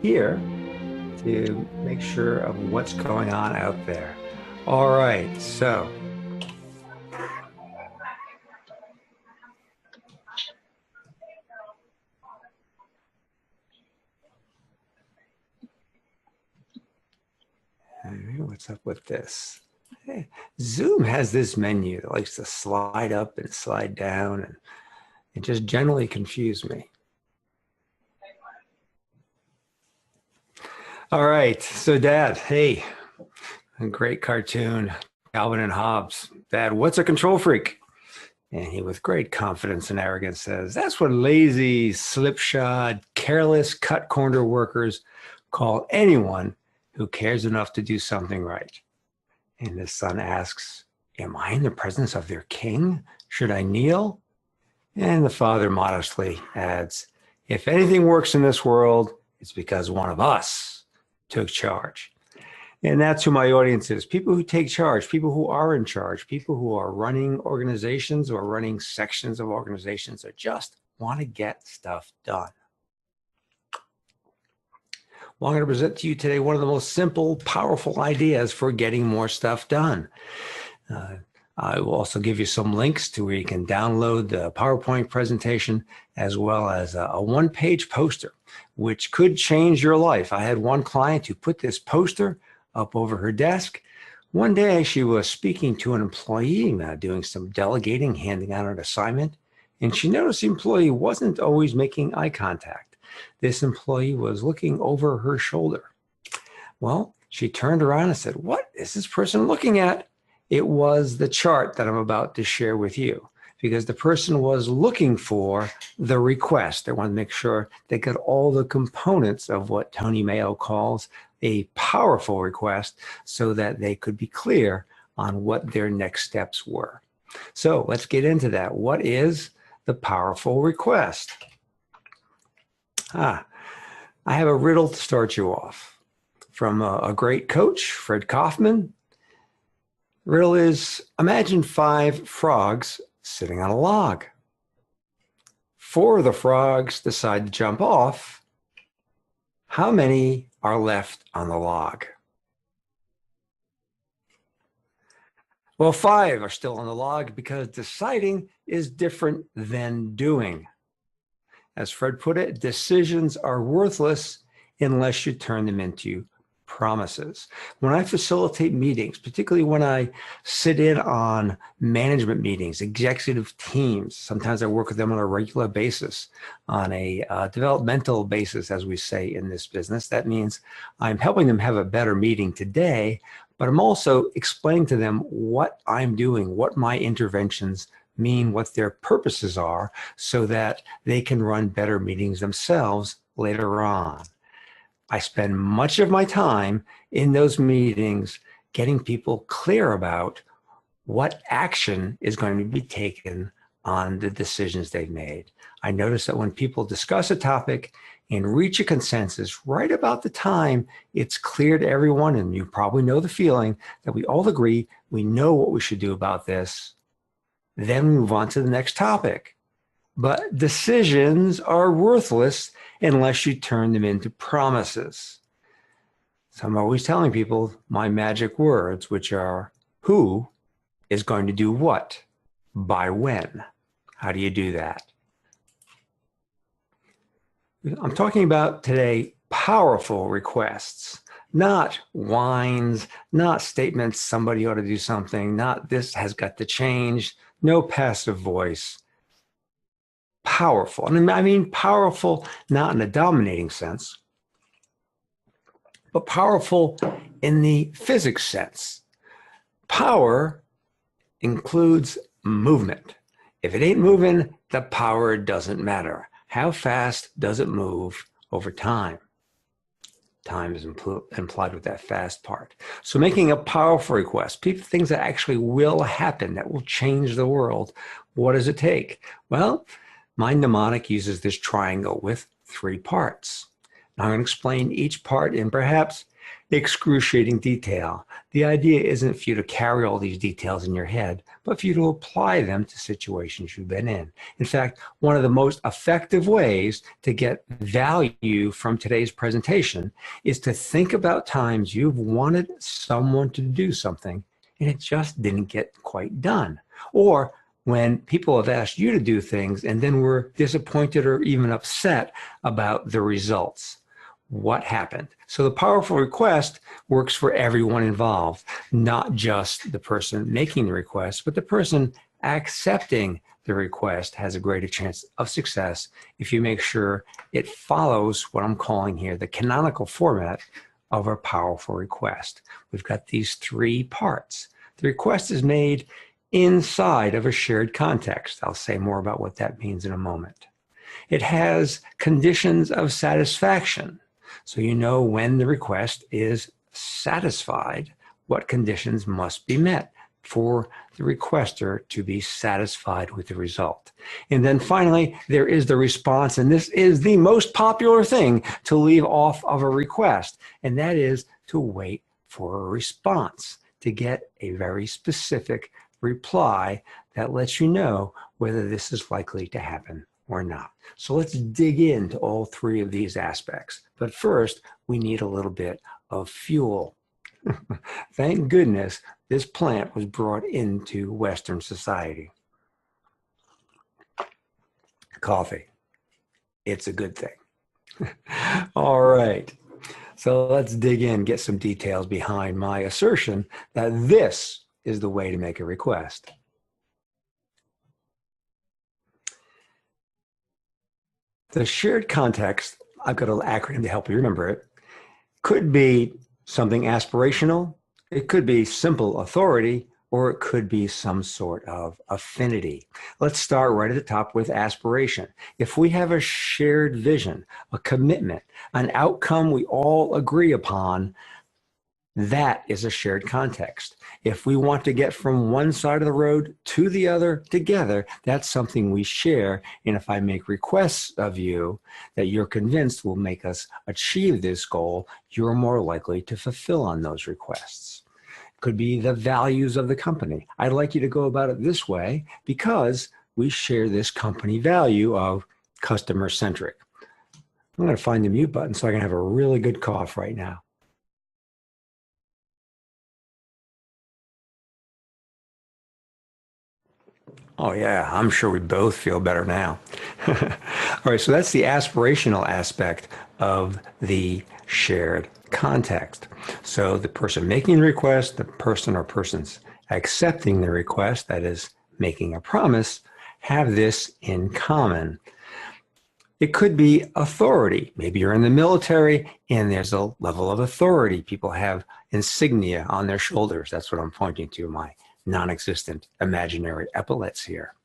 here to make sure of what's going on out there. All right, so what's up with this? Hey, Zoom has this menu that likes to slide up and slide down, and it just generally confused me. All right, so Dad, hey, a great cartoon, Calvin and Hobbes. Dad, what's a control freak? And he, with great confidence and arrogance, says, that's what lazy, slipshod, careless, cut-corner workers call anyone who cares enough to do something right. And his son asks, am I in the presence of their king? Should I kneel? And the father modestly adds, if anything works in this world, it's because one of us took charge. And that's who my audience is. People who take charge, people who are in charge, people who are running organizations or running sections of organizations or just want to get stuff done. Well, I'm going to present to you today one of the most simple, powerful ideas for getting more stuff done. I will also give you some links to where you can download the PowerPoint presentation, as well as a one-page poster, which could change your life. I had one client who put this poster up over her desk. One day she was speaking to an employee, doing some delegating, handing out an assignment, and she noticed the employee wasn't always making eye contact. This employee was looking over her shoulder. Well, she turned around and said, what is this person looking at? It was the chart that I'm about to share with you, because the person was looking for the request. They wanted to make sure they got all the components of what Tony Mayo calls a powerful request, so that they could be clear on what their next steps were. So let's get into that. What is the powerful request? I have a riddle to start you off from a great coach, Fred Kaufman. The riddle is, imagine 5 frogs sitting on a log. 4 of the frogs decide to jump off. How many are left on the log? Well, 5 are still on the log because deciding is different than doing. As Fred put it, decisions are worthless unless you turn them into promises. When I facilitate meetings, particularly when I sit in on management meetings, executive teams, sometimes I work with them on a regular basis, on a developmental basis, as we say in this business. That means I'm helping them have a better meeting today, but I'm also explaining to them what I'm doing, what my interventions mean, what their purposes are, so that they can run better meetings themselves later on. I spend much of my time in those meetings getting people clear about what action is going to be taken on the decisions they've made. I notice that when people discuss a topic and reach a consensus right about the time it's clear to everyone, and you probably know the feeling that we all agree we know what we should do about this, then we move on to the next topic. But decisions are worthless unless you turn them into promises. So I'm always telling people my magic words, which are, who is going to do what, by when? How do you do that? I'm talking about today powerful requests, not whines, not statements somebody ought to do something, not this has got to change, no passive voice. Powerful. And I mean powerful not in a dominating sense, but powerful in the physics sense. Power includes movement. If it ain't moving, the power doesn't matter. How fast does it move over time? Time is implied with that fast part. So making a powerful request, things that actually will happen, that will change the world, what does it take? Well, my mnemonic uses this triangle with 3 parts. Now I'm going to explain each part in perhaps excruciating detail. The idea isn't for you to carry all these details in your head, but for you to apply them to situations you've been in. In fact, one of the most effective ways to get value from today's presentation is to think about times you've wanted someone to do something and it just didn't get quite done. Or when people have asked you to do things and then were disappointed or even upset about the results. What happened? So the powerful request works for everyone involved, not just the person making the request, but the person accepting the request has a greater chance of success if you make sure it follows what I'm calling here the canonical format of a powerful request. We've got these three parts. The request is made inside of a shared context. I'll say more about what that means in a moment. It has conditions of satisfaction. So you know when the request is satisfied, what conditions must be met for the requester to be satisfied with the result. And then finally, there is the response, and this is the most popular thing to leave off of a request, and that is to wait for a response, to get a very specific reply that lets you know whether this is likely to happen or not. So let's dig into all three of these aspects. But first, we need a little bit of fuel. Thank goodness this plant was brought into Western society. Coffee. It's a good thing. All right. So let's dig in, get some details behind my assertion that this is the way to make a request. The shared context, I've got an acronym to help you remember it, could be something aspirational, it could be simple authority, or it could be some sort of affinity. Let's start right at the top with aspiration. If we have a shared vision, a commitment, an outcome we all agree upon, that is a shared context. If we want to get from one side of the road to the other together, that's something we share. And if I make requests of you that you're convinced will make us achieve this goal, you're more likely to fulfill on those requests. It could be the values of the company. I'd like you to go about it this way because we share this company value of customer-centric. I'm going to find the mute button so I can have a really good cough right now. Oh yeah, I'm sure we both feel better now. All right, so that's the aspirational aspect of the shared context. So the person making the request, the person or persons accepting the request, that is making a promise, have this in common. It could be authority. Maybe you're in the military and there's a level of authority. People have insignia on their shoulders. That's what I'm pointing to, my non-existent imaginary epaulets here.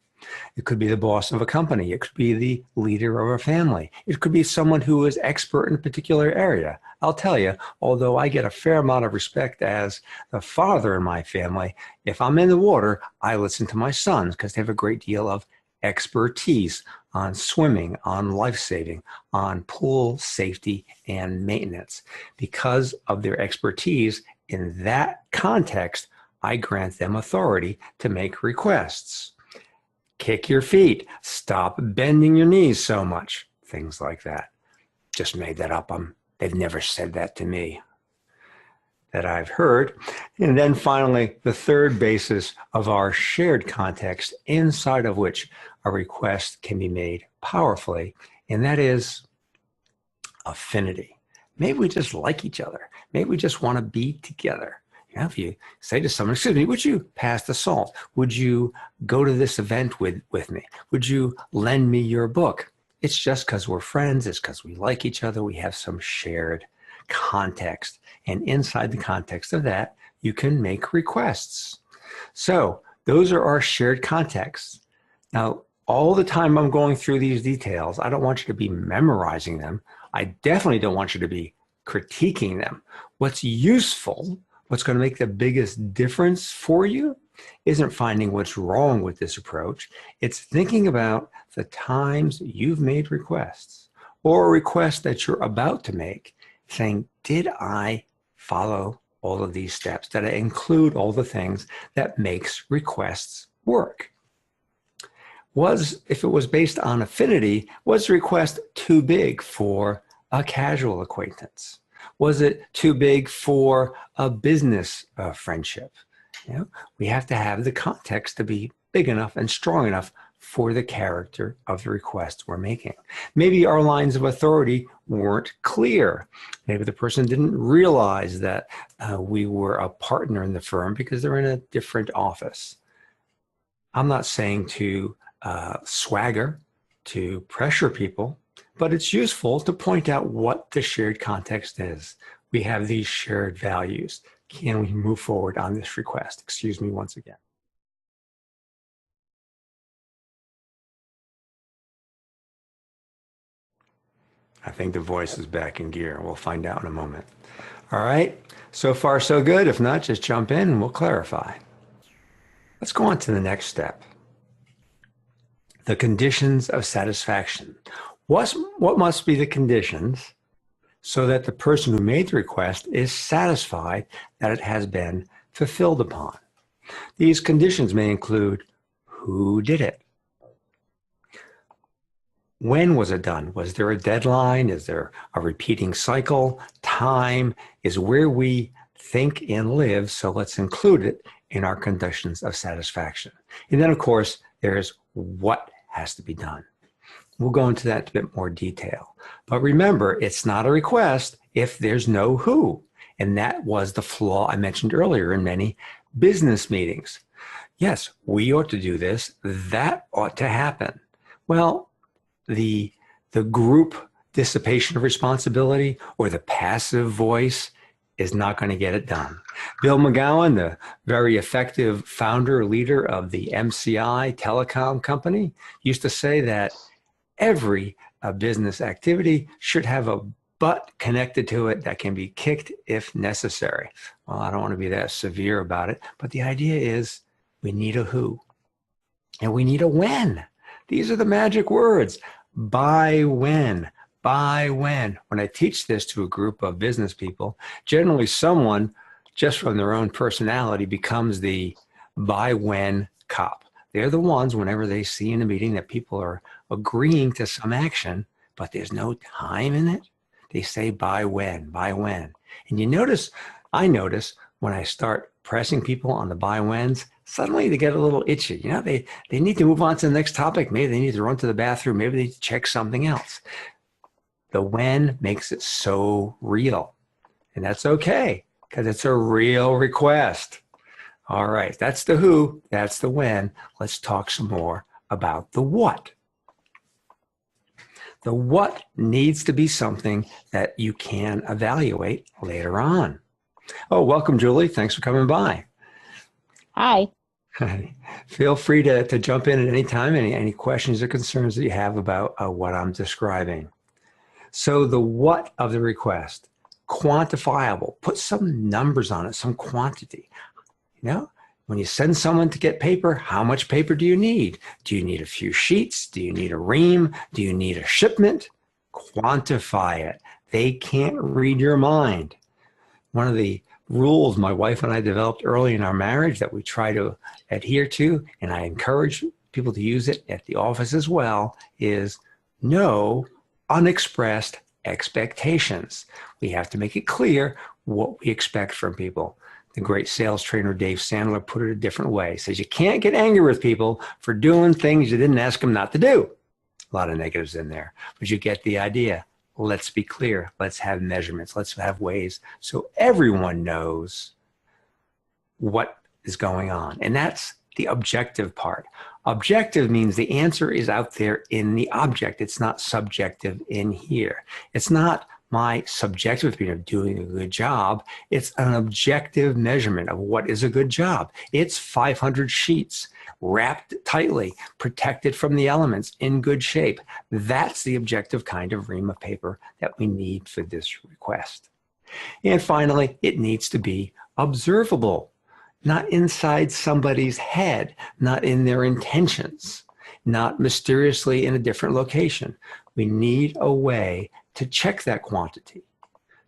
It could be the boss of a company. It could be the leader of a family. It could be someone who is expert in a particular area. I'll tell you, although I get a fair amount of respect as the father in my family, if I'm in the water, I listen to my sons because they have a great deal of expertise on swimming, on life-saving, on pool safety and maintenance. Because of their expertise in that context, I grant them authority to make requests. Kick your feet. Stop bending your knees so much. Things like that. Just made that up. They've never said that to me that I've heard. And then finally, the third basis of our shared context inside of which a request can be made powerfully, and that is affinity. Maybe we just like each other. Maybe we just want to be together. If you say to someone, excuse me, would you pass the salt? Would you go to this event with me? Would you lend me your book? It's just because we're friends. It's because we like each other. We have some shared context. And inside the context of that, you can make requests. So those are our shared contexts. Now, all the time I'm going through these details, I don't want you to be memorizing them. I definitely don't want you to be critiquing them. What's useful, what's going to make the biggest difference for you isn't finding what's wrong with this approach. It's thinking about the times you've made requests or a request that you're about to make, saying, did I follow all of these steps, that include all the things that makes requests work. If it was based on affinity, was the request too big for a casual acquaintance? Was it too big for a business friendship? We have to have the context to be big enough and strong enough for the character of the request we're making. Maybe our lines of authority weren't clear. Maybe the person didn't realize that we were a partner in the firm because they're in a different office. I'm not saying to swagger, to pressure people, but it's useful to point out what the shared context is. We have these shared values. Can we move forward on this request? Excuse me once again. I think the voice is back in gear. We'll find out in a moment. All right, so far so good. If not, just jump in and we'll clarify. Let's go on to the next step. The conditions of satisfaction. What must be the conditions so that the person who made the request is satisfied that it has been fulfilled upon? These conditions may include who did it? When was it done? Was there a deadline? Is there a repeating cycle? Time is where we think and live, so let's include it in our conditions of satisfaction. And then, of course, there's what has to be done. We'll go into that in a bit more detail. But remember, it's not a request if there's no who. And that was the flaw I mentioned earlier in many business meetings. Yes, we ought to do this. That ought to happen. Well, the group dissipation of responsibility or the passive voice is not going to get it done. Bill McGowan, the very effective founder, leader of the MCI telecom company, used to say that every business activity should have a butt connected to it that can be kicked if necessary. Well, I don't want to be that severe about it, but the idea is we need a who and we need a when. These are the magic words. By when. By when. When I teach this to a group of business people, generally someone just from their own personality becomes the by when cop. They're the ones, whenever they see in a meeting that people are agreeing to some action, but there's no time in it, they say by when, by when. And I notice when I start pressing people on the by whens, suddenly they get a little itchy. They need to move on to the next topic. Maybe they need to run to the bathroom. Maybe they need to check something else. The when makes it so real. And that's okay, because it's a real request. All right, that's the who, that's the when. Let's talk some more about the what. The what needs to be something that you can evaluate later on. Oh, welcome, Julie. Thanks for coming by. Hi. Feel free to jump in at any time, any questions or concerns that you have about what I'm describing. So the what of the request, quantifiable, put some numbers on it, some quantity. When you send someone to get paper, how much paper do you need? Do you need a few sheets? Do you need a ream? Do you need a shipment? Quantify it. They can't read your mind. One of the rules my wife and I developed early in our marriage that we try to adhere to, and I encourage people to use it at the office as well, is no unexpressed expectations. We have to make it clear what we expect from people. The great sales trainer Dave Sandler put it a different way. He says you can't get angry with people for doing things you didn't ask them not to do. A lot of negatives in there, but you get the idea. Let's be clear. Let's have measurements. Let's have ways so everyone knows what is going on. And that's the objective part. Objective means the answer is out there in the object. It's not subjective in here. It's not my subjective opinion of doing a good job. It's an objective measurement of what is a good job. It's 500 sheets wrapped tightly, protected from the elements, in good shape. That's the objective kind of ream of paper that we need for this request. And finally, it needs to be observable, not inside somebody's head, not in their intentions, not mysteriously in a different location. We need a way to check that quantity,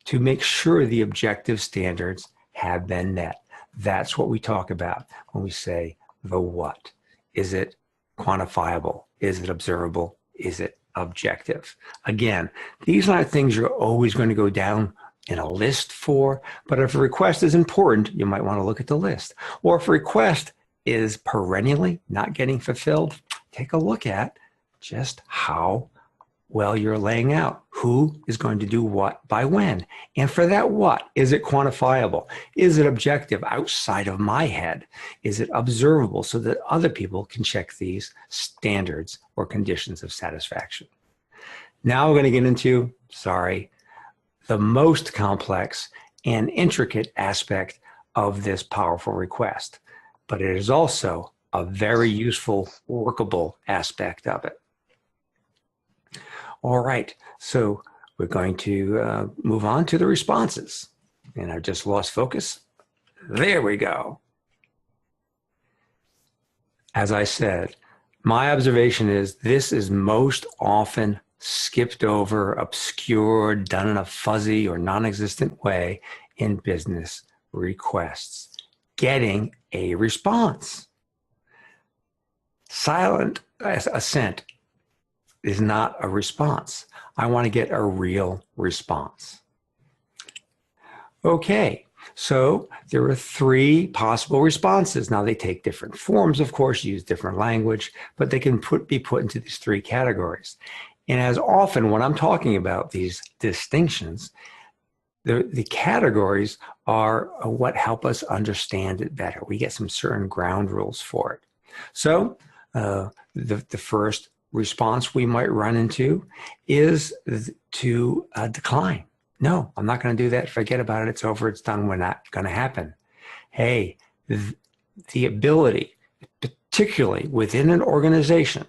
to make sure the objective standards have been met. That's what we talk about when we say the what. Is it quantifiable? Is it observable? Is it objective? Again, these aren't things you're always going to go down in a list for, but if a request is important, you might want to look at the list. Or if a request is perennially not getting fulfilled, take a look at just how well you're laying out who is going to do what by when. And for that what, is it quantifiable? Is it objective outside of my head? Is it observable so that other people can check these standards or conditions of satisfaction? Now we're going to get into, the most complex and intricate aspect of this powerful request, but it is also a very useful, workable aspect of it. All right, so we're going to move on to the responses. And I've just lost focus. There we go. As I said, my observation is this is most often skipped over, obscured, done in a fuzzy or non-existent way in business requests. Getting a response. Silent assent is not a response. I want to get a real response. Okay, so there are 3 possible responses. Now they take different forms, of course, use different language, but they can be put into these 3 categories. And as often when I'm talking about these distinctions, the categories are what help us understand it better. We get some certain ground rules for it. So the first response we might run into is to decline. No, I'm not going to do that. Forget about it. It's over. It's done. We're not going to happen. Hey, the ability, particularly within an organization,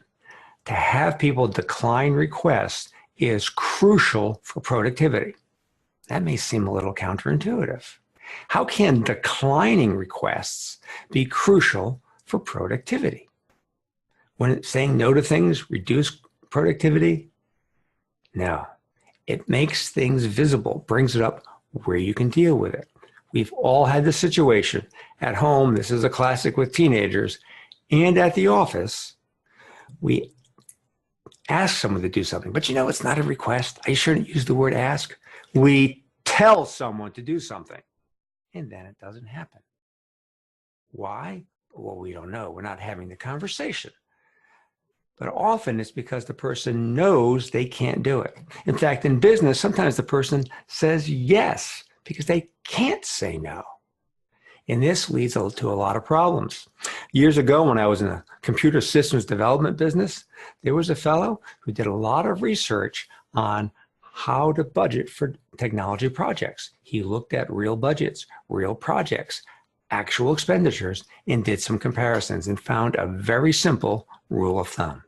to have people decline requests is crucial for productivity. That may seem a little counterintuitive. How can declining requests be crucial for productivity? When saying no to things reduce productivity? No. It makes things visible, brings it up where you can deal with it. We've all had this situation at home. This is a classic with teenagers, and at the office. We ask someone to do something, but it's not a request. I shouldn't use the word ask. We tell someone to do something, and then it doesn't happen. Why? Well, we don't know. We're not having the conversation. But often it's because the person knows they can't do it. In fact, in business, sometimes the person says yes because they can't say no. And this leads to a lot of problems. Years ago, when I was in a computer systems development business, there was a fellow who did a lot of research on how to budget for technology projects. He looked at real budgets, real projects, actual expenditures, and did some comparisons and found a very simple rule of thumb.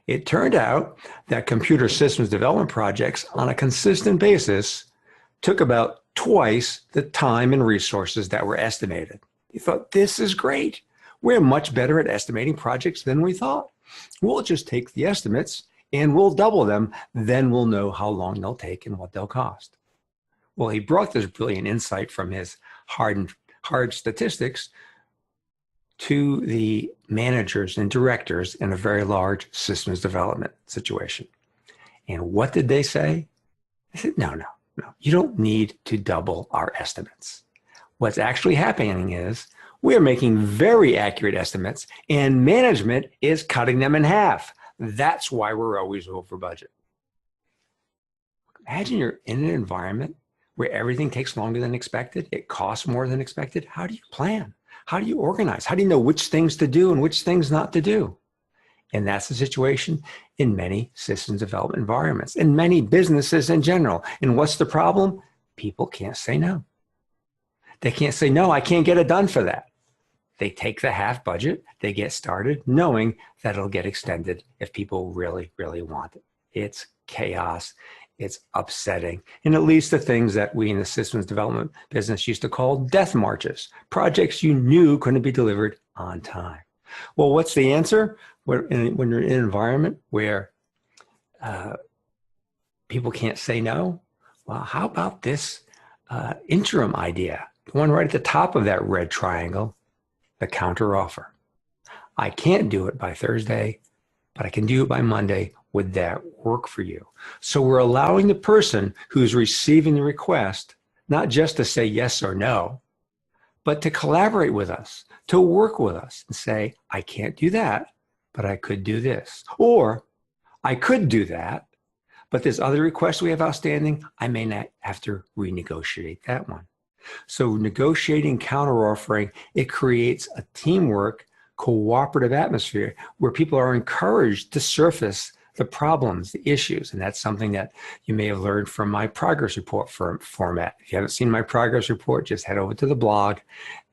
It turned out that computer systems development projects on a consistent basis took about twice the time and resources that were estimated. He thought, this is great. We're much better at estimating projects than we thought. We'll just take the estimates and we'll double them. Then we'll know how long they'll take and what they'll cost. Well, he brought this brilliant insight from his hard statistics to the managers and directors in a very large systems development situation. And what did they say? They said, no, you don't need to double our estimates. What's actually happening is we're making very accurate estimates and management is cutting them in half. That's why we're always over budget. Imagine you're in an environment where everything takes longer than expected. It costs more than expected. How do you plan? How do you organize? How do you know which things to do and which things not to do? And that's the situation in many systems development environments, in many businesses in general. And what's the problem? People can't say no. They can't say, no, I can't get it done for that. They take the half budget, they get started knowing that it'll get extended if people really, really want it. It's chaos. It's upsetting. And it leads to things that we in the systems development business used to call death marches, projects you knew couldn't be delivered on time. Well, what's the answer? When you're in an environment where people can't say no. Well, how about this interim idea? The one right at the top of that red triangle, the counter offer. I can't do it by Thursday, but I can do it by Monday. Would that work for you? So we're allowing the person who's receiving the request not just to say yes or no, but to collaborate with us, to work with us and say, I can't do that, but I could do this. Or I could do that, but this other request we have outstanding, I may not have to renegotiate that one. So negotiating, counteroffering, it creates a teamwork, cooperative atmosphere where people are encouraged to surface the problems, the issues. And that's something that you may have learned from my progress report format. If you haven't seen my progress report, just head over to the blog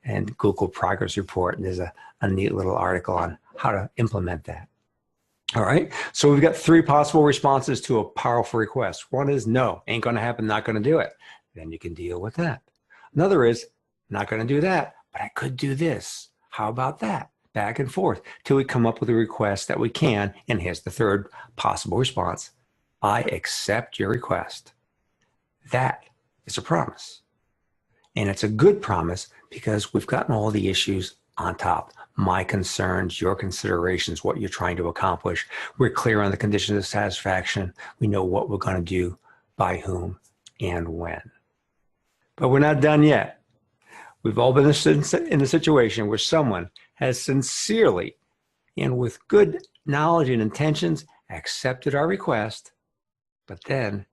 and Google progress report. And there's a neat little article on how to implement that. All right. So we've got 3 possible responses to a powerful request. One is no, ain't going to happen, not going to do it. Then you can deal with that. Another is not going to do that, but I could do this. How about that? Back and forth till we come up with a request that we can. And here's the 3rd possible response. I accept your request. That is a promise. And it's a good promise because we've gotten all the issues on top. My concerns, your considerations, what you're trying to accomplish. We're clear on the conditions of satisfaction. We know what we're going to do, by whom, and when. But we're not done yet. We've all been in a situation where someone has sincerely and with good knowledge and intentions accepted our request, but then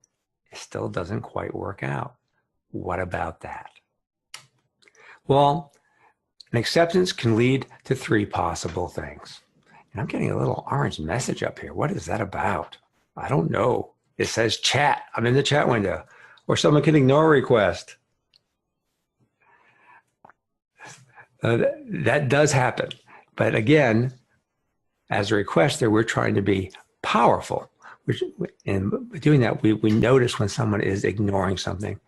it still doesn't quite work out. What about that? Well, an acceptance can lead to 3 possible things. And I'm getting a little orange message up here. What is that about? I don't know. It says chat. I'm in the chat window. Or someone can ignore a request. That does happen. But again, as a requester, we're trying to be powerful. And doing that, we notice when someone is ignoring something.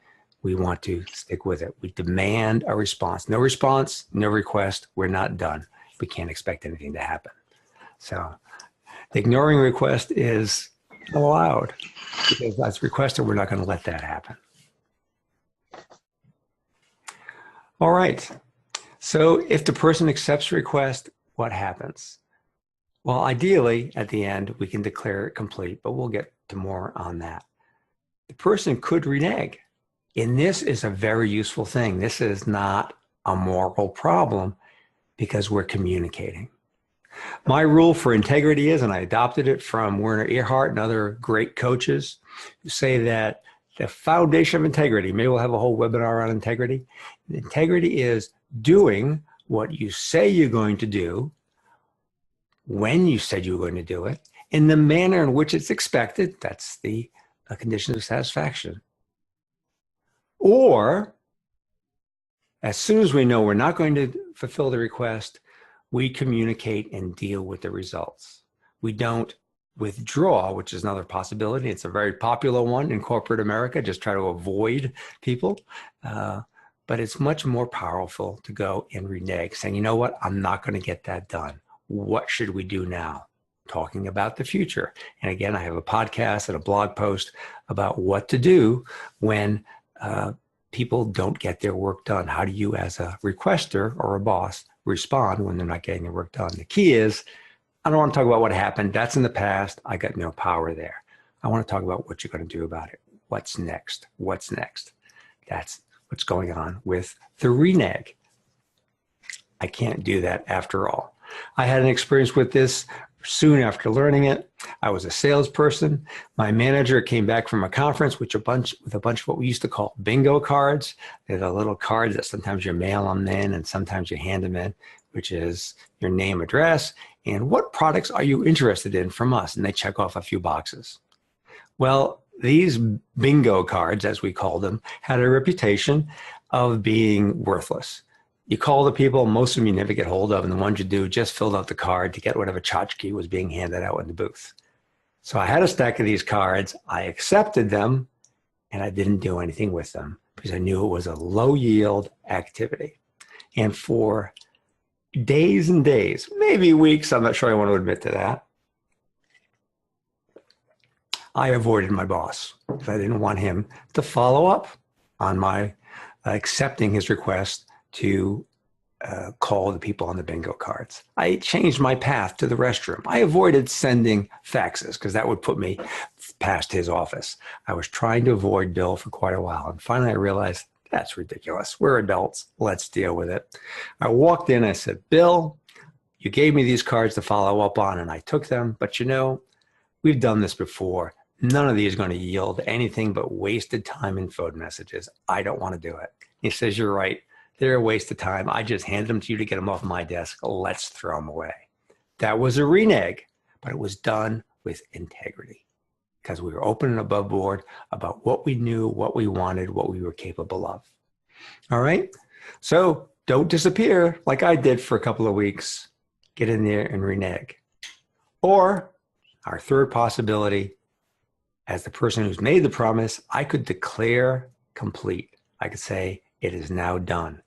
We want to stick with it. We demand a response. No response, no request. We're not done. We can't expect anything to happen. So the ignoring request is allowed because as a requester, we're not going to let that happen. All right. So if the person accepts the request, what happens? Well, ideally, at the end, we can declare it complete, but we'll get to more on that. The person could renege. And this is a very useful thing. This is not a moral problem because we're communicating. My rule for integrity is, and I adopted it from Werner Erhard and other great coaches who say that the foundation of integrity, maybe we'll have a whole webinar on integrity. Integrity is doing what you say you're going to do, when you said you were going to do it, in the manner in which it's expected. That's the condition of satisfaction. Or, as soon as we know we're not going to fulfill the request, we communicate and deal with the results. We don't withdraw, which is another possibility. It's a very popular one in corporate America, just try to avoid people. But it's much more powerful to go and renege, saying, you know what, I'm not going to get that done. What should we do now? Talking about the future. And again, I have a podcast and a blog post about what to do when people don't get their work done. How do you, as a requester or a boss, respond when they're not getting their work done? The key is, I don't want to talk about what happened. That's in the past. I got no power there. I want to talk about what you're going to do about it. What's next? What's next? That's what's going on with the renege. I can't do that after all. I had an experience with this soon after learning it. I was a salesperson. My manager came back from a conference with a bunch of what we used to call bingo cards. They're the little cards that sometimes you mail them in and sometimes you hand them in, which is your name, address, and what products are you interested in from us? And they check off a few boxes. Well, these bingo cards, as we call them, had a reputation of being worthless. You call the people, most of them you never get hold of, and the ones you do just filled out the card to get whatever tchotchke was being handed out in the booth. So I had a stack of these cards. I accepted them, and I didn't do anything with them because I knew it was a low-yield activity. And for days and days, maybe weeks, I'm not sure I want to admit to that, I avoided my boss because I didn't want him to follow up on my accepting his request to call the people on the bingo cards. I changed my path to the restroom. I avoided sending faxes because that would put me past his office. I was trying to avoid Bill for quite a while. And finally I realized that's ridiculous. We're adults. Let's deal with it. I walked in. I said, Bill, you gave me these cards to follow up on, and I took them. But we've done this before. None of these are going to yield anything but wasted time and phone messages. I don't want to do it. He says, you're right. They're a waste of time. I just handed them to you to get them off my desk. Let's throw them away. That was a renege, but it was done with integrity because we were open and above board about what we knew, what we wanted, what we were capable of. All right? So don't disappear like I did for a couple of weeks. Get in there and renege. Or our third possibility, as the person who's made the promise, I could declare complete. I could say, it is now done.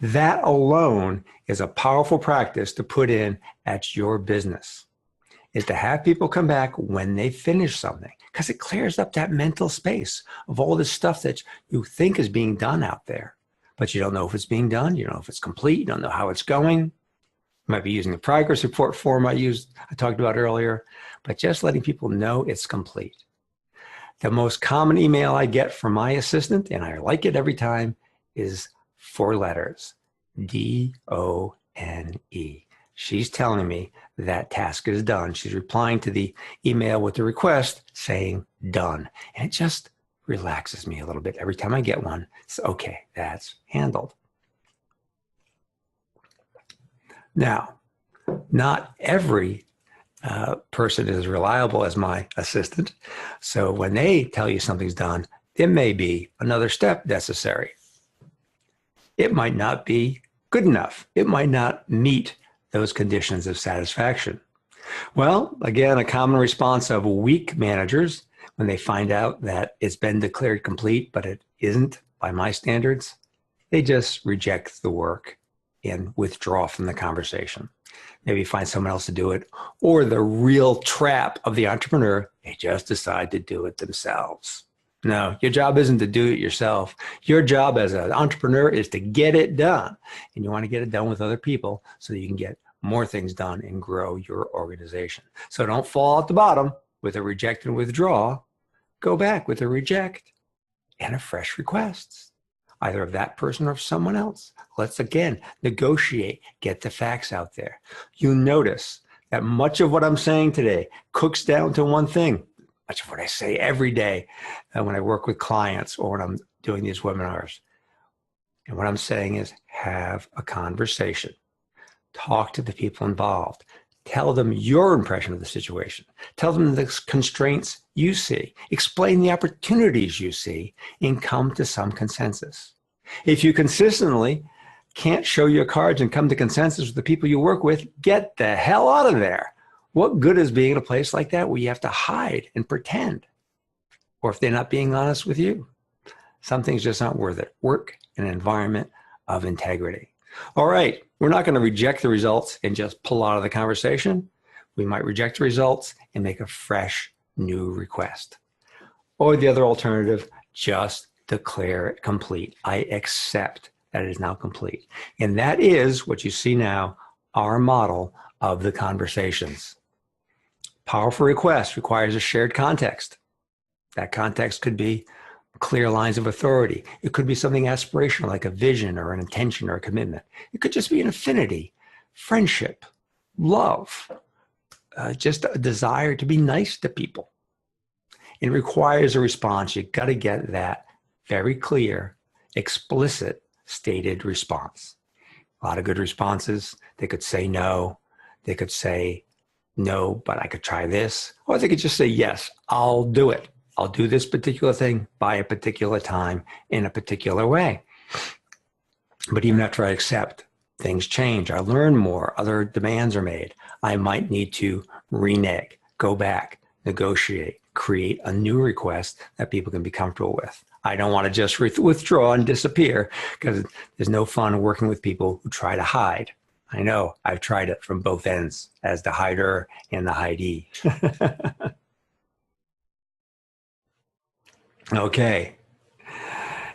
That alone is a powerful practice to put in at your business, is to have people come back when they finish something, because it clears up that mental space of all this stuff that you think is being done out there, but you don't know if it's being done. You don't know if it's complete. You don't know how it's going. You might be using the progress report form I talked about earlier, but just letting people know it's complete. The most common email I get from my assistant, and I like it every time, is 4 letters, DONE. She's telling me that task is done. She's replying to the email with the request saying done. And it just relaxes me a little bit every time I get one. It's okay, that's handled. Now, not every person is as reliable as my assistant. So when they tell you something's done, there may be another step necessary. It might not be good enough. It might not meet those conditions of satisfaction. Well, again, a common response of weak managers when they find out that it's been declared complete, but it isn't by my standards, they just reject the work and withdraw from the conversation. Maybe find someone else to do it, or the real trap of the entrepreneur, they just decide to do it themselves. No, your job isn't to do it yourself. Your job as an entrepreneur is to get it done. And you want to get it done with other people so that you can get more things done and grow your organization. So don't fall at the bottom with a reject and withdraw. Go back with a reject and a fresh request, either of that person or of someone else. Let's again negotiate, get the facts out there. You notice that much of what I'm saying today cooks down to one thing. Much of what I say every day when I work with clients or when I'm doing these webinars. And what I'm saying is have a conversation. Talk to the people involved. Tell them your impression of the situation. Tell them the constraints you see. Explain the opportunities you see and come to some consensus. If you consistently can't show your cards and come to consensus with the people you work with, get the hell out of there. What good is being in a place like that where you have to hide and pretend? Or if they're not being honest with you, some things just aren't worth it. Work in an environment of integrity. All right, we're not going to reject the results and just pull out of the conversation. We might reject the results and make a fresh new request. Or the other alternative, just declare it complete. I accept that it is now complete. And that is what you see now, our model of the conversations. Powerful request requires a shared context. That context could be clear lines of authority. It could be something aspirational like a vision or an intention or a commitment. It could just be an affinity, friendship, love, just a desire to be nice to people. It requires a response. You've got to get that very clear, explicit, stated response. A lot of good responses. They could say no. They could say no, but I could try this. Or they could just say, yes, I'll do it. I'll do this particular thing by a particular time in a particular way. But even after I accept, things change. I learn more. Other demands are made. I might need to renege, go back, negotiate, create a new request that people can be comfortable with. I don't want to just withdraw and disappear because there's no fun working with people who try to hide. I know I've tried it from both ends as the hider and the hidee. Okay.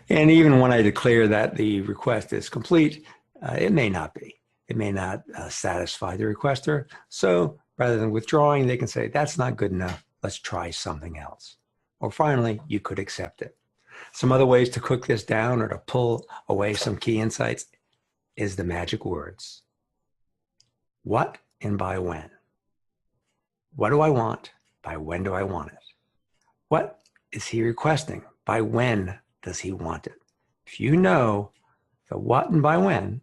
And even when I declare that the request is complete, it may not be. It may not satisfy the requester. So rather than withdrawing, they can say, that's not good enough. Let's try something else. Or finally, you could accept it. Some other ways to cook this down or to pull away some key insights is the magic words. What and by when? What do I want? By when do I want it? What is he requesting? By when does he want it? If you know the what and by when,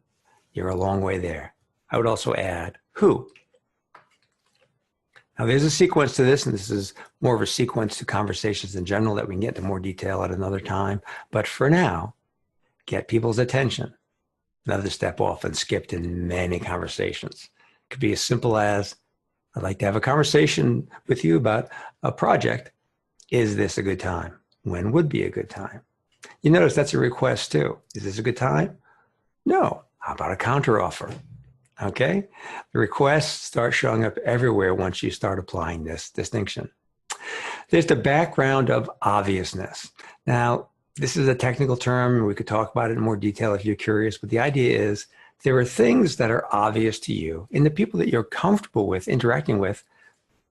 you're a long way there. I would also add who. Now, there's a sequence to this, and this is more of a sequence to conversations in general that we can get into more detail at another time. But for now, get people's attention. Another step often skipped in many conversations. It could be as simple as, I'd like to have a conversation with you about a project. Is this a good time? When would be a good time? You notice that's a request too. Is this a good time? No. How about a counteroffer? Okay. The requests start showing up everywhere once you start applying this distinction. There's the background of obviousness. Now, this is a technical term. We could talk about it in more detail if you're curious, but the idea is there are things that are obvious to you and the people that you're comfortable with interacting with.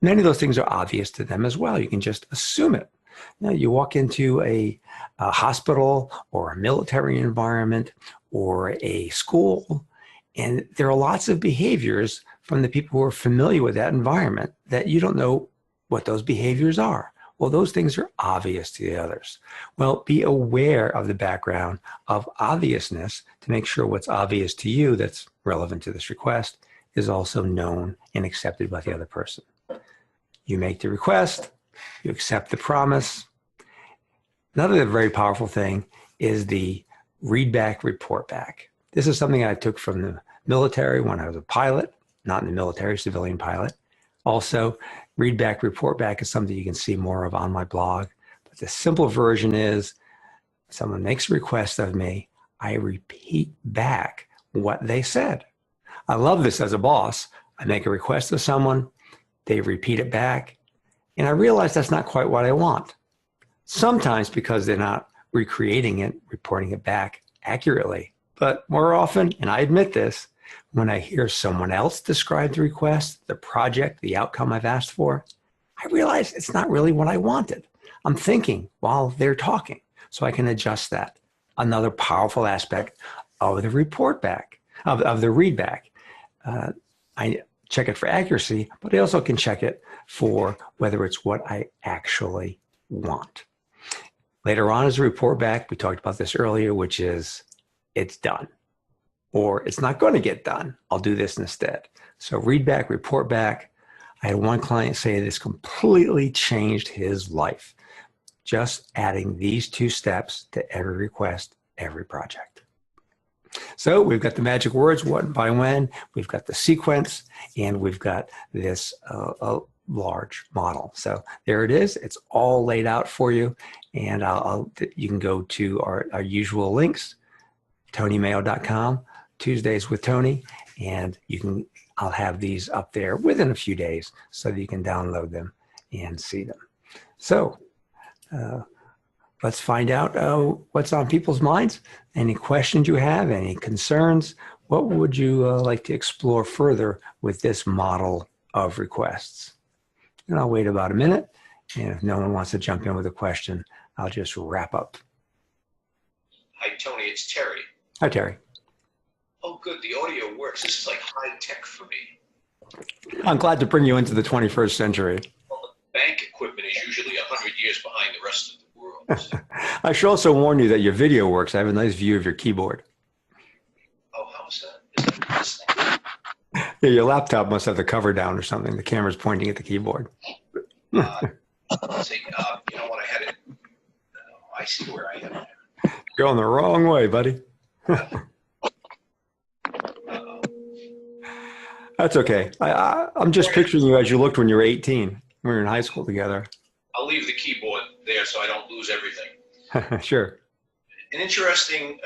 Many of those things are obvious to them as well. You can just assume it. Now, you walk into a hospital or a military environment or a school, and there are lots of behaviors from the people who are familiar with that environment that you don't know what those behaviors are. Well, those things are obvious to the others. Well, be aware of the background of obviousness to make sure what's obvious to you that's relevant to this request is also known and accepted by the other person. You make the request, you accept the promise. Another very powerful thing is the read back, report back. This is something I took from the military when I was a pilot, not in the military, civilian pilot. Also, read back, report back is something you can see more of on my blog. But the simple version is someone makes a request of me, I repeat back what they said. I love this as a boss. I make a request of someone, they repeat it back, and I realize that's not quite what I want. Sometimes because they're not recreating it, reporting it back accurately. But more often, and I admit this, when I hear someone else describe the request, the project, the outcome I've asked for, I realize it's not really what I wanted. I'm thinking while they're talking, so I can adjust that. Another powerful aspect of the report back, of the read back. I check it for accuracy, but I also can check it for whether it's what I actually want. Later on is a report back. We talked about this earlier, which is it's done or it's not going to get done. I'll do this instead. So read back, report back. I had one client say this completely changed his life. Just adding these two steps to every request, every project. So we've got the magic words, what and by when, we've got the sequence, and we've got this large model. So there it is. It's all laid out for you. And you can go to our usual links, TonyMayo.com, Tuesdays with Tony, and I'll have these up there within a few days so that you can download them and see them. So let's find out what's on people's minds. Any questions you have, any concerns? What would you like to explore further with this model of requests? And I'll wait about a minute. And if no one wants to jump in with a question, I'll just wrap up. Hi, Tony. It's Terry. Hi, Terry. Oh, good. The audio works. This is like high tech for me. I'm glad to bring you into the 21st century. Well, the bank equipment is usually 100 years behind the rest of the world. I should also warn you that your video works. I have a nice view of your keyboard. Oh, how's that? Is that this thing? Yeah, your laptop must have the cover down or something. The camera's pointing at the keyboard. Let's see. You know what? I had it. I see where I am. Going the wrong way, buddy. That's okay. I'm just picturing you as you looked when you were 18. We were in high school together. I'll leave the keyboard there so I don't lose everything. Sure. An interesting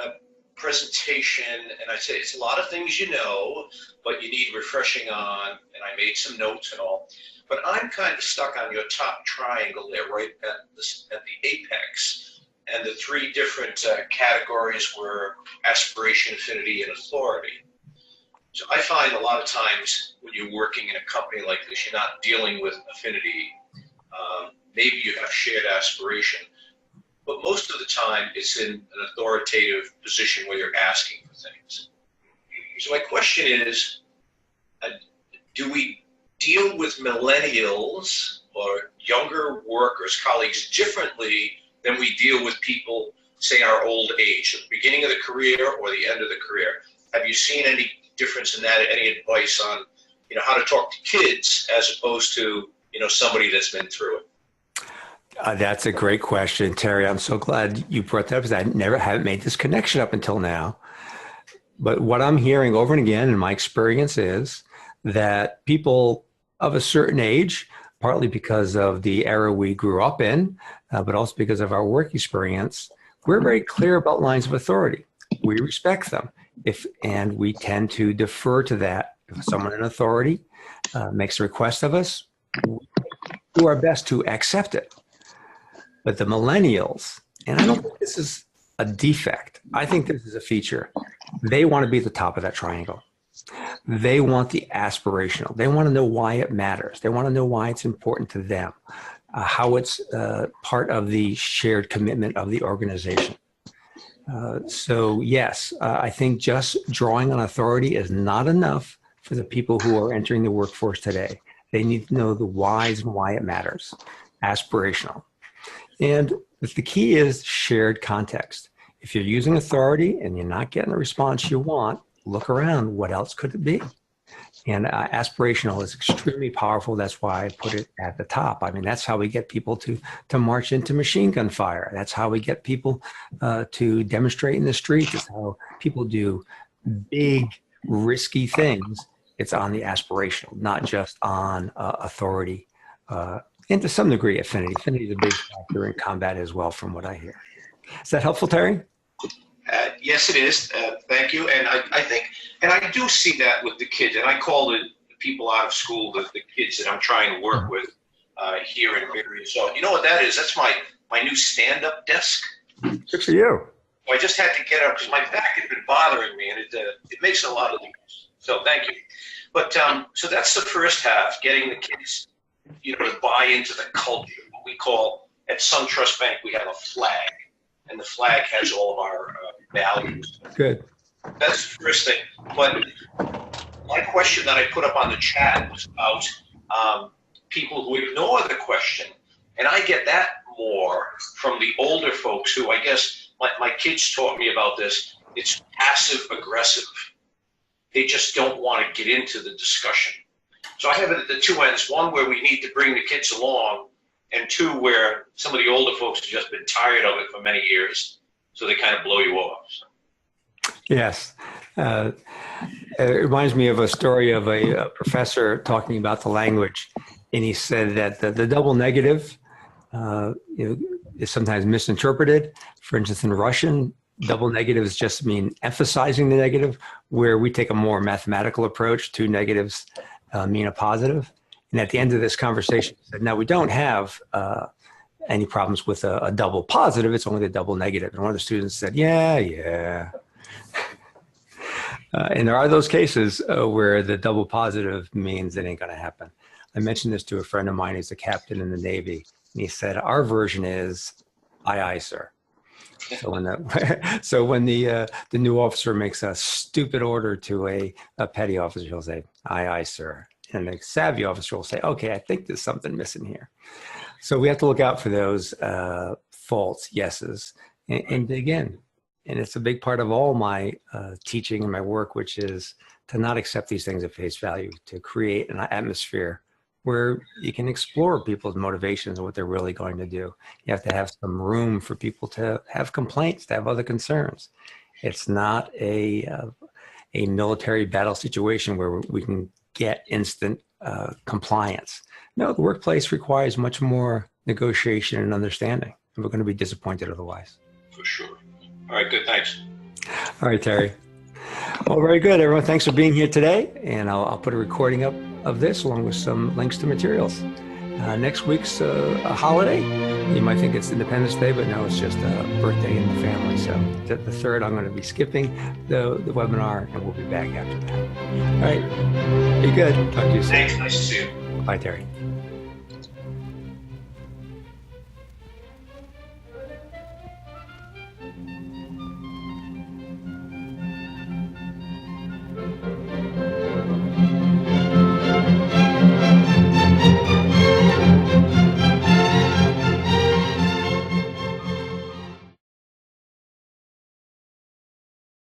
presentation, and I say it's a lot of things you know, but you need refreshing on, and I made some notes and all. but I'm kind of stuck on your top triangle there, right at the apex. And the three different categories were aspiration, affinity, and authority. So I find a lot of times when you're working in a company like this, you're not dealing with affinity. Maybe you have shared aspiration, but most of the time it's in an authoritative position where you're asking for things. So my question is, do we deal with millennials or younger workers, colleagues, differently than we deal with people, say, our old age, at the beginning of the career or the end of the career? Have you seen any difference in that? Any advice on, how to talk to kids as opposed to, somebody that's been through it? That's a great question, Terry. I'm so glad you brought that up because I haven't made this connection up until now. But what I'm hearing over and again in my experience is that people of a certain age, partly because of the era we grew up in, but also because of our work experience, we're very clear about lines of authority. We respect them, and we tend to defer to that. If someone in authority makes a request of us, we do our best to accept it. But the millennials, and I don't think this is a defect, I think this is a feature. They want to be at the top of that triangle. They want the aspirational. They want to know why it matters. They want to know why it's important to them, how it's part of the shared commitment of the organization. So yes, I think just drawing on authority is not enough for the people who are entering the workforce today. They need to know the whys and why it matters, aspirational. And the key is shared context. If you're using authority and you're not getting the response you want, look around. What else could it be? And aspirational is extremely powerful. That's why I put it at the top. I mean, that's how we get people to march into machine gun fire. That's how we get people to demonstrate in the street. That's how people do big, risky things. It's on the aspirational, not just on authority. And to some degree, affinity. Affinity is a big factor in combat as well, from what I hear. Is that helpful, Terry? Yes, it is. Thank you. And I think, and I do see that with the kids, and I call the people out of school the kids that I'm trying to work with here in Barrie. So you know what that is? That's my new stand-up desk. Good for you. I just had to get up because my back had been bothering me, and it makes a lot of difference. So thank you. But so that's the first half, getting the kids, to buy into the culture. What we call at SunTrust Bank, we have a flag. And the flag has all of our values. Good. That's the first thing. But my question that I put up on the chat was about people who ignore the question. And I get that more from the older folks who, I guess, my kids taught me about this. It's passive aggressive. They just don't want to get into the discussion. So I have it at the two ends. One where we need to bring the kids along, and two, where some of the older folks have just been tired of it for many years, so they kind of blow you off. So. Yes. It reminds me of a story of a professor talking about the language, and he said that the double negative is sometimes misinterpreted. For instance, in Russian, double negatives just mean emphasizing the negative, where we take a more mathematical approach. Two negatives mean a positive. And at the end of this conversation, he said, "Now we don't have any problems with a double positive. It's only the double negative." And one of the students said, "Yeah." And there are those cases where the double positive means it ain't going to happen. I mentioned this to a friend of mine who's a captain in the Navy, and he said, "Our version is, aye, aye, sir." So when the new officer makes a stupid order to a petty officer, he'll say, "Aye, aye, sir." And the savvy officer will say, "Okay, I think there's something missing here." So we have to look out for those false yeses and dig in. And it's a big part of all my teaching and my work, which is to not accept these things at face value, to create an atmosphere where you can explore people's motivations and what they're really going to do. You have to have some room for people to have complaints, to have other concerns. It's not a military battle situation where we can get instant compliance. No, the workplace requires much more negotiation and understanding. And we're going to be disappointed otherwise. For sure. All right, good, thanks. All right, Terry. Well, very good, everyone. Thanks for being here today. And I'll put a recording up of this, along with some links to materials. Next week's a holiday. You might think it's Independence Day, but no, it's just a birthday in the family. So the 3rd, I'm going to be skipping the webinar, and we'll be back after that. All right. Be good. Talk to you soon. Thanks. Nice to see you. Bye, Terry.